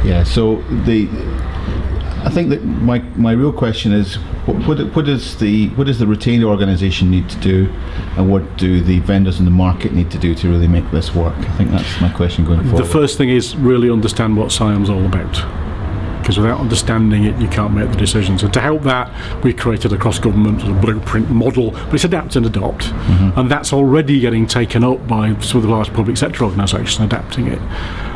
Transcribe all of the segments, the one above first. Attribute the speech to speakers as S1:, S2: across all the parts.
S1: Yeah. So I think that my real question is, what does the retained organisation need to do, and what do the vendors in the market need to do to really make this work? I think that's my question going forward.
S2: The first thing is really understand what SIAM's all about, because without understanding it, you can't make the decisions. And to help that, we created a cross-government sort of blueprint model, but it's adapt and adopt, and that's already getting taken up by some of the large public sector organisations adapting it.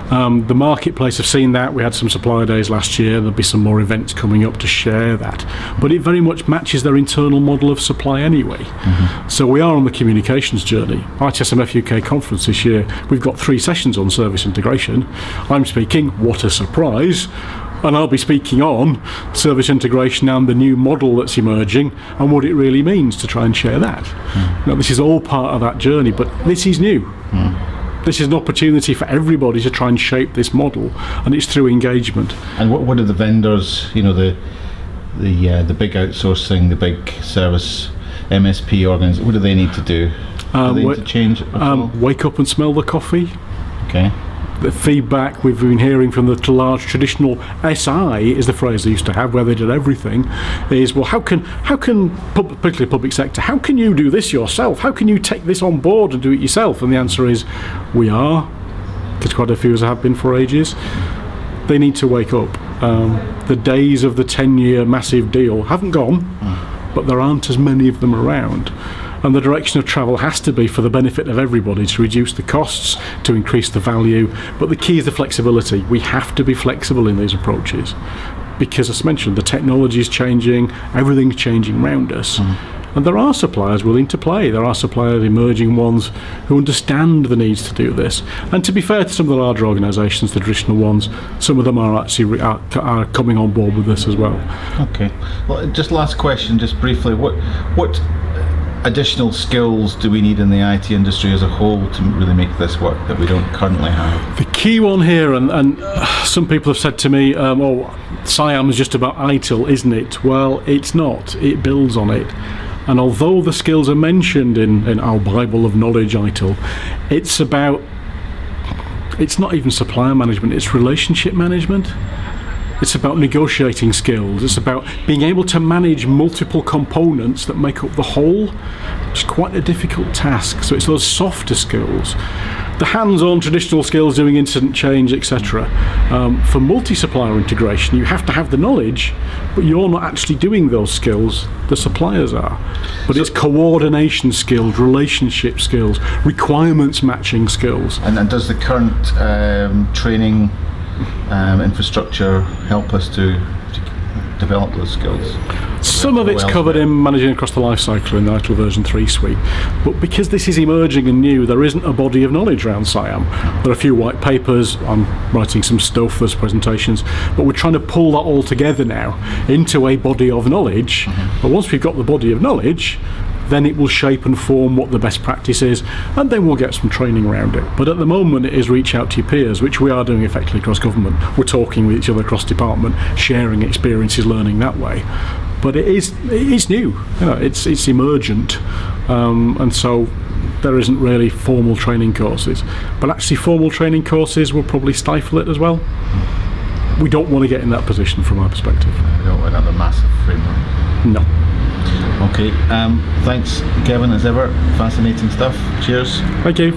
S2: The marketplace have seen that. We had some supplier days last year. There'll be some more events coming up to share that, but it very much matches their internal model of supply anyway. So we are on the communications journey. ITIL UK conference this year, we've got 3 sessions on service integration. I'm speaking, what a surprise, and I'll be speaking on service integration and the new model that's emerging and what it really means to try and share that. Now, this is all part of that journey, but this is new. This is an opportunity for everybody to try and shape this model, and it's through engagement. And
S1: what are the vendors, the big outsourcing, the big service MSP organizations, what do they need to do? Do they need to change it?
S2: Wake up and smell the coffee.
S1: Okay.
S2: The feedback we've been hearing from the large traditional SI is the phrase they used to have, where they did everything, is, well, how can particularly public sector, how can you do this yourself? How can you take this on board and do it yourself? And the answer is, we are, because quite a few of us have been for ages. They need to wake up. The days of the 10-year massive deal haven't gone, but there aren't as many of them around. And the direction of travel has to be for the benefit of everybody, to reduce the costs, to increase the value. But the key is the flexibility. We have to be flexible in these approaches, because, as mentioned, the technology is changing, everything's changing around us. And there are suppliers willing to play. There are suppliers, emerging ones, who understand the needs to do this. And to be fair to some of the larger organisations, the traditional ones, some of them are actually are coming on board with this as well.
S1: Okay. Well, just last question, just briefly, what additional skills do we need in the IT industry as a whole to really make this work that we don't currently have?
S2: The key one here, and some people have said to me, SIAM is just about ITIL, isn't it? Well, it's not. It builds on it. And although the skills are mentioned in our Bible of knowledge, ITIL, it's not even supplier management, it's relationship management. It's about negotiating skills. It's about being able to manage multiple components that make up the whole. It's quite a difficult task. So it's those softer skills. The hands-on traditional skills, doing incident change, etc. For multi-supplier integration, you have to have the knowledge, but you're not actually doing those skills. The suppliers are. But it's coordination skills, relationship skills, requirements matching skills.
S1: And does the current training infrastructure help us to develop those skills?
S2: Some of it's covered in managing across the life cycle in the ITIL version 3 suite, but because this is emerging and new, there isn't a body of knowledge around SIAM. There are a few white papers, I'm writing some stuff, there's presentations, but we're trying to pull that all together now into a body of knowledge. But once we've got the body of knowledge, then it will shape and form what the best practice is, and then we'll get some training around it. But at the moment, it is reach out to your peers, which we are doing effectively across government. We're talking with each other across department, sharing experiences, learning that way. But it is new, it's emergent, and so there isn't really formal training courses. But actually, formal training courses will probably stifle it as well. We don't want to get in that position from our perspective.
S1: We don't want another massive framework.
S2: No.
S1: Okay, thanks Kevin, as ever, fascinating stuff. Cheers.
S2: Thank you.